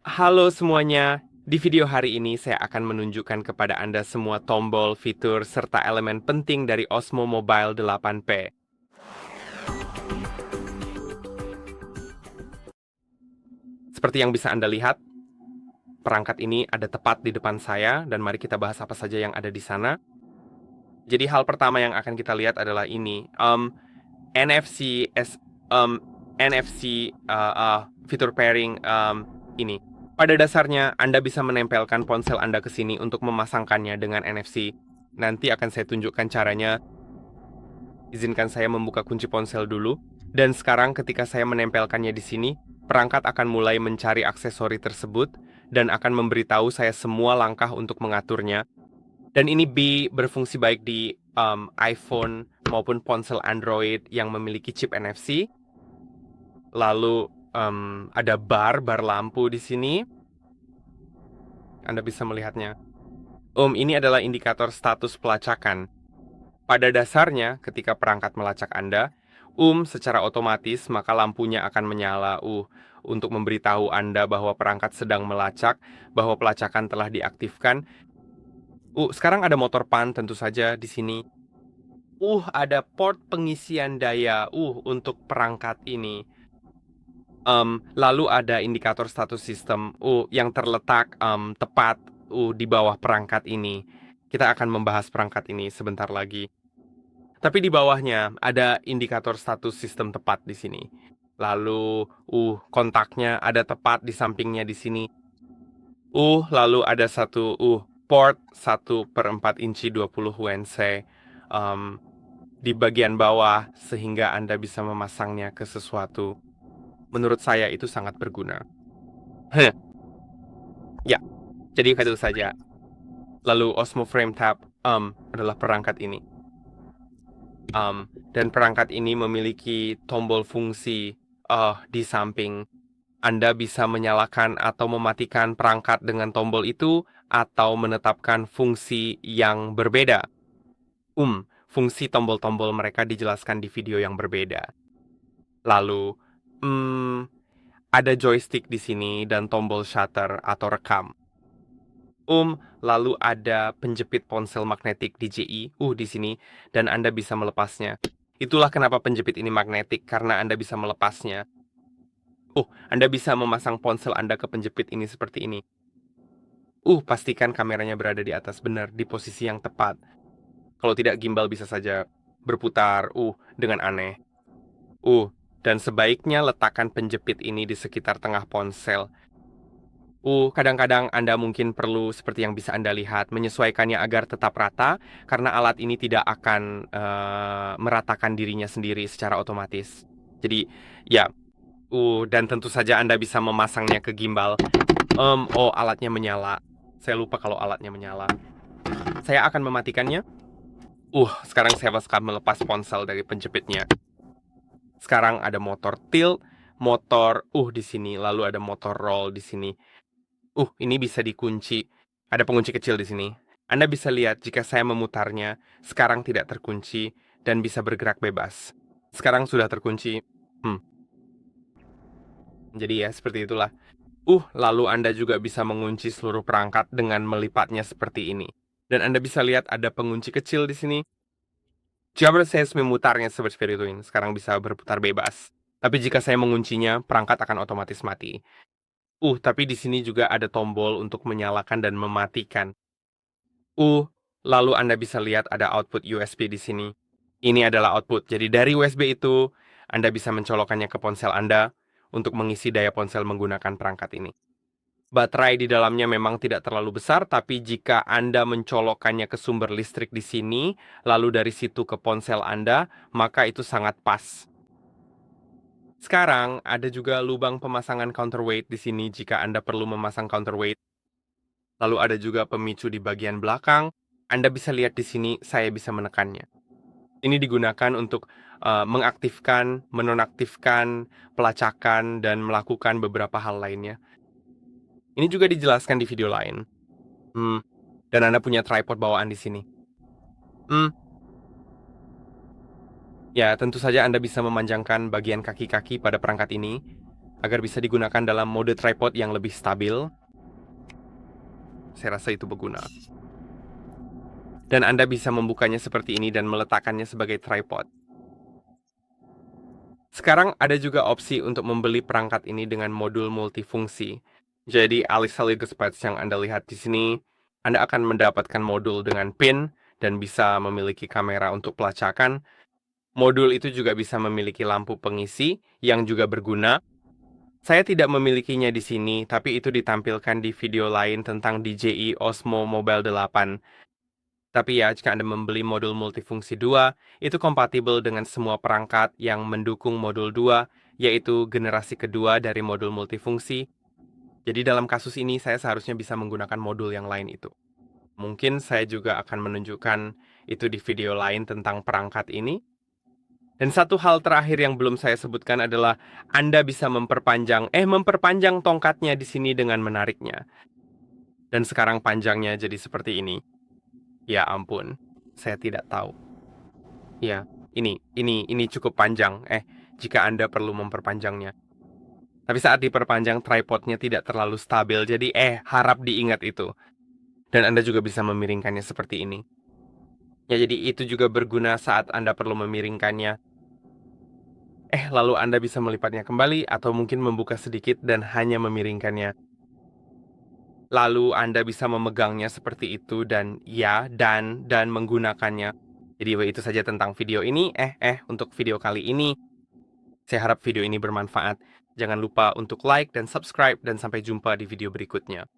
Halo semuanya, di video hari ini saya akan menunjukkan kepada Anda semua tombol, fitur, serta elemen penting dari Osmo Mobile 8P. Seperti yang bisa Anda lihat, perangkat ini ada tepat di depan saya, dan mari kita bahas apa saja yang ada di sana. Jadi hal pertama yang akan kita lihat adalah ini, NFC, NFC fitur pairing ini. Pada dasarnya, Anda bisa menempelkan ponsel Anda ke sini untuk memasangkannya dengan NFC. Nanti akan saya tunjukkan caranya. Izinkan saya membuka kunci ponsel dulu. Dan sekarang ketika saya menempelkannya di sini, perangkat akan mulai mencari aksesori tersebut dan akan memberitahu saya semua langkah untuk mengaturnya. Dan ini berfungsi baik di iPhone maupun ponsel Android yang memiliki chip NFC. Lalu ada bar lampu di sini. Anda bisa melihatnya. Ini adalah indikator status pelacakan. Pada dasarnya, ketika perangkat melacak Anda, secara otomatis maka lampunya akan menyala untuk memberitahu Anda bahwa perangkat sedang melacak, bahwa pelacakan telah diaktifkan. Sekarang ada motor PAN tentu saja di sini. Ada port pengisian daya untuk perangkat ini. Lalu ada indikator status sistem yang terletak tepat di bawah perangkat ini. Kita akan membahas perangkat ini sebentar lagi. Tapi di bawahnya ada indikator status sistem tepat di sini. Lalu kontaknya ada tepat di sampingnya di sini. Lalu ada satu port 1/4 inci 20 UNC di bagian bawah sehingga Anda bisa memasangnya ke sesuatu. Menurut saya itu sangat berguna. Ya, jadi itu saja. Lalu Osmo Frame Tab adalah perangkat ini. Dan perangkat ini memiliki tombol fungsi di samping. Anda bisa menyalakan atau mematikan perangkat dengan tombol itu atau menetapkan fungsi yang berbeda. Fungsi tombol-tombol mereka dijelaskan di video yang berbeda. Lalu, ada joystick di sini dan tombol shutter atau rekam. Lalu ada penjepit ponsel magnetik DJI di sini dan Anda bisa melepasnya. Itulah kenapa penjepit ini magnetik, karena Anda bisa melepasnya. Anda bisa memasang ponsel Anda ke penjepit ini seperti ini. Pastikan kameranya berada di atas benar, di posisi yang tepat. Kalau tidak, gimbal bisa saja berputar dengan aneh. Dan sebaiknya letakkan penjepit ini di sekitar tengah ponsel. Kadang-kadang Anda mungkin perlu, seperti yang bisa Anda lihat, menyesuaikannya agar tetap rata, karena alat ini tidak akan meratakan dirinya sendiri secara otomatis. Jadi, ya, dan tentu saja Anda bisa memasangnya ke gimbal. Alatnya menyala. Saya lupa kalau alatnya menyala. Saya akan mematikannya. Sekarang saya akan melepas ponsel dari penjepitnya. Sekarang ada motor tilt, motor di sini, lalu ada motor roll di sini. Ini bisa dikunci. Ada pengunci kecil di sini. Anda bisa lihat jika saya memutarnya, sekarang tidak terkunci dan bisa bergerak bebas. Sekarang sudah terkunci. Jadi ya, seperti itulah. Lalu Anda juga bisa mengunci seluruh perangkat dengan melipatnya seperti ini. Dan Anda bisa lihat ada pengunci kecil di sini. Jika saya memutarnya seperti itu, sekarang bisa berputar bebas. Tapi jika saya menguncinya, perangkat akan otomatis mati. Tapi di sini juga ada tombol untuk menyalakan dan mematikan. Lalu Anda bisa lihat ada output USB di sini. Ini adalah output. Jadi dari USB itu, Anda bisa mencolokkannya ke ponsel Anda untuk mengisi daya ponsel menggunakan perangkat ini. Baterai di dalamnya memang tidak terlalu besar, tapi jika Anda mencolokkannya ke sumber listrik di sini, lalu dari situ ke ponsel Anda, maka itu sangat pas. Sekarang ada juga lubang pemasangan counterweight di sini jika Anda perlu memasang counterweight. Lalu ada juga pemicu di bagian belakang. Anda bisa lihat di sini, saya bisa menekannya. Ini digunakan untuk mengaktifkan, menonaktifkan pelacakan, dan melakukan beberapa hal lainnya. Ini juga dijelaskan di video lain. Dan Anda punya tripod bawaan di sini. Ya, tentu saja Anda bisa memanjangkan bagian kaki-kaki pada perangkat ini. agar bisa digunakan dalam mode tripod yang lebih stabil. Saya rasa itu berguna. Dan Anda bisa membukanya seperti ini dan meletakkannya sebagai tripod. Sekarang ada juga opsi untuk membeli perangkat ini dengan modul multifungsi. Jadi Alice Helios Pads yang Anda lihat di sini, Anda akan mendapatkan modul dengan pin dan bisa memiliki kamera untuk pelacakan. Modul itu juga bisa memiliki lampu pengisi yang juga berguna. Saya tidak memilikinya di sini, tapi itu ditampilkan di video lain tentang DJI Osmo Mobile 8. Tapi ya, jika Anda membeli modul multifungsi 2, itu kompatibel dengan semua perangkat yang mendukung modul 2, yaitu generasi kedua dari modul multifungsi. Jadi dalam kasus ini, saya seharusnya bisa menggunakan modul yang lain itu. Mungkin saya juga akan menunjukkan itu di video lain tentang perangkat ini. Dan satu hal terakhir yang belum saya sebutkan adalah Anda bisa memperpanjang tongkatnya di sini dengan menariknya. Dan sekarang panjangnya jadi seperti ini. Ya ampun, saya tidak tahu. Ya, ini cukup panjang. Jika Anda perlu memperpanjangnya. Tapi saat diperpanjang, tripodnya tidak terlalu stabil. Jadi, harap diingat itu. Dan Anda juga bisa memiringkannya seperti ini. Ya, jadi itu juga berguna saat Anda perlu memiringkannya. Lalu Anda bisa melipatnya kembali atau mungkin membuka sedikit dan hanya memiringkannya. Lalu Anda bisa memegangnya seperti itu dan menggunakannya. Jadi itu saja tentang video ini. Untuk video kali ini, saya harap video ini bermanfaat. Jangan lupa untuk like dan subscribe dan sampai jumpa di video berikutnya.